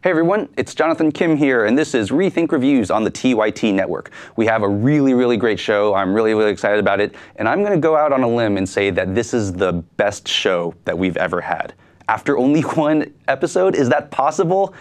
Hey everyone, it's Jonathan Kim here, and this is ReThink Reviews on the TYT network. We have a really great show. I'm really excited about it, and I'm going to go out on a limb and say that this is the best show that we've ever had. After only one episode, is that possible?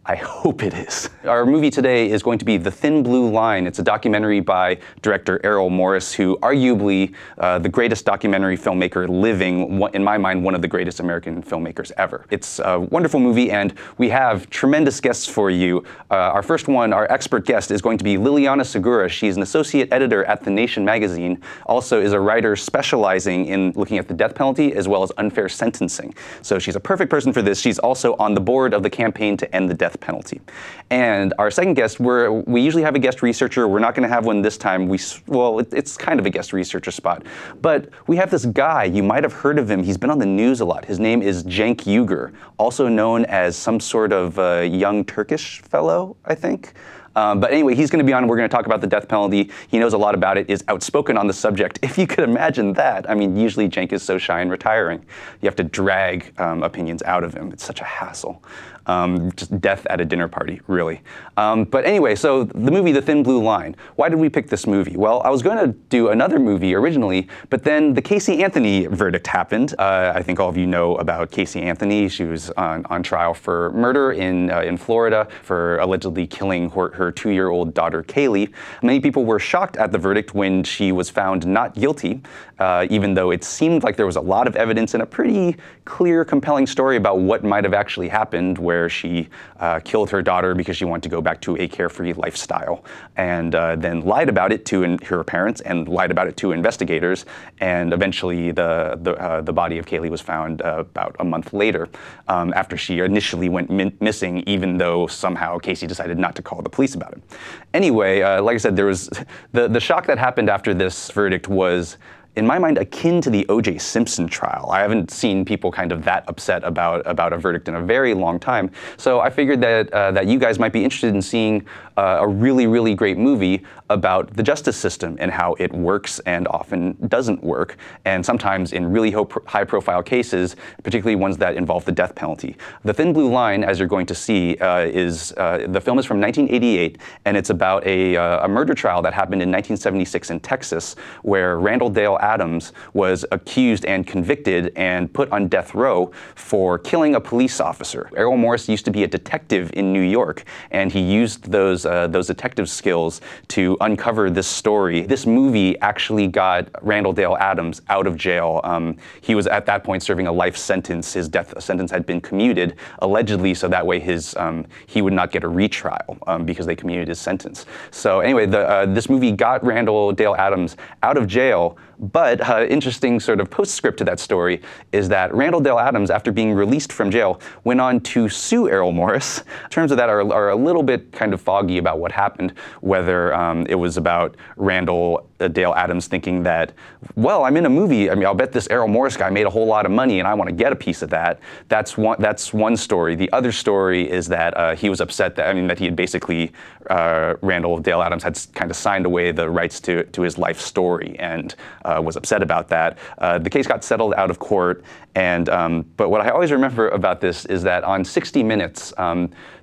I hope it is. Our movie today is going to be The Thin Blue Line. It's a documentary by director Errol Morris, who arguably the greatest documentary filmmaker living, in my mind, one of the greatest American filmmakers ever. It's a wonderful movie, and we have tremendous guests for you. Our first one, our expert guest, is going to be Liliana Segura. She's an associate editor at The Nation magazine, also is a writer specializing in looking at the death penalty as well as unfair sentencing. So she's a perfect person for this. She's also on the board of the campaign to end the death penalty. And our second guest, we usually have a guest researcher. We're not going to have one this time. It's kind of a guest researcher spot. But we have this guy, you might have heard of him. He's been on the news a lot. His name is Cenk Uygur, also known as some sort of Young Turkish fellow, I think. But anyway, he's going to be on. We're going to talk about the death penalty. He knows a lot about it, is outspoken on the subject. If you could imagine that. I mean, usually Cenk is so shy and retiring. You have to drag opinions out of him. It's such a hassle. Just death at a dinner party, really. But anyway, so the movie The Thin Blue Line. Why did we pick this movie? Well, I was going to do another movie originally, but then the Casey Anthony verdict happened. I think all of you know about Casey Anthony. She was on trial for murder in Florida for allegedly killing her 2-year-old daughter, Kaylee. Many people were shocked at the verdict when she was found not guilty, even though it seemed like there was a lot of evidence and a pretty clear, compelling story about what might have actually happened, where she killed her daughter because she wanted to go back to a carefree lifestyle, and then lied about it to her parents and lied about it to investigators, and eventually the body of Kaylee was found about a month later, after she initially went missing, even though somehow Casey decided not to call the police about it. Anyway, like I said, there was the shock that happened after this verdict was, in my mind, akin to the O.J. Simpson trial. I haven't seen people kind of that upset about a verdict in a very long time. So I figured that you guys might be interested in seeing a really great movie about the justice system and how it works and often doesn't work, and sometimes in really high-profile cases, particularly ones that involve the death penalty. The Thin Blue Line, as you're going to see, the film is from 1988, and it's about a murder trial that happened in 1976 in Texas, where Randall Adams was accused and convicted and put on death row for killing a police officer. Errol Morris used to be a detective in New York, and he used those detective skills to uncover this story. This movie actually got Randall Adams out of jail. He was at that point serving a life sentence. His death sentence had been commuted, allegedly, so that way he would not get a retrial because they commuted his sentence. So anyway, this movie got Randall Adams out of jail. But interesting sort of postscript to that story is that Randall Adams, after being released from jail, went on to sue Errol Morris. Terms of that are a little bit kind of foggy about what happened, whether it was about Randall Adams thinking that, well, I'm in a movie, I mean, I'll bet this Errol Morris guy made a whole lot of money and I want to get a piece of that. That's one story. The other story is that he was upset that he had basically, Randall Adams had kind of signed away the rights to his life story and was upset about that. The case got settled out of court, and but what I always remember about this is that on 60 Minutes,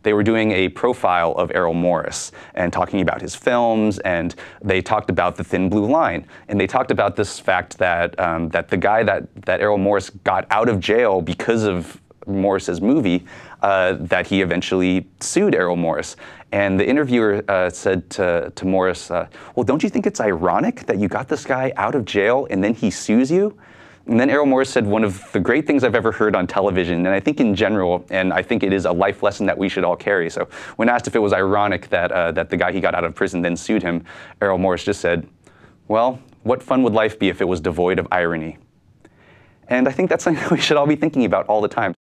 they were doing a profile of Errol Morris and talking about his films, and they talked about The Thin Blue Line, and they talked about this fact that that the guy that Errol Morris got out of jail because of Morris's movie, that he eventually sued Errol Morris. And the interviewer said to Morris, well, don't you think it's ironic that you got this guy out of jail and then he sues you? And then Errol Morris said one of the great things I've ever heard on television, and I think in general, and I think it is a life lesson that we should all carry. So when asked if it was ironic that, that the guy he got out of prison then sued him, Errol Morris just said, well, what fun would life be if it was devoid of irony? And I think that's something that we should all be thinking about all the time.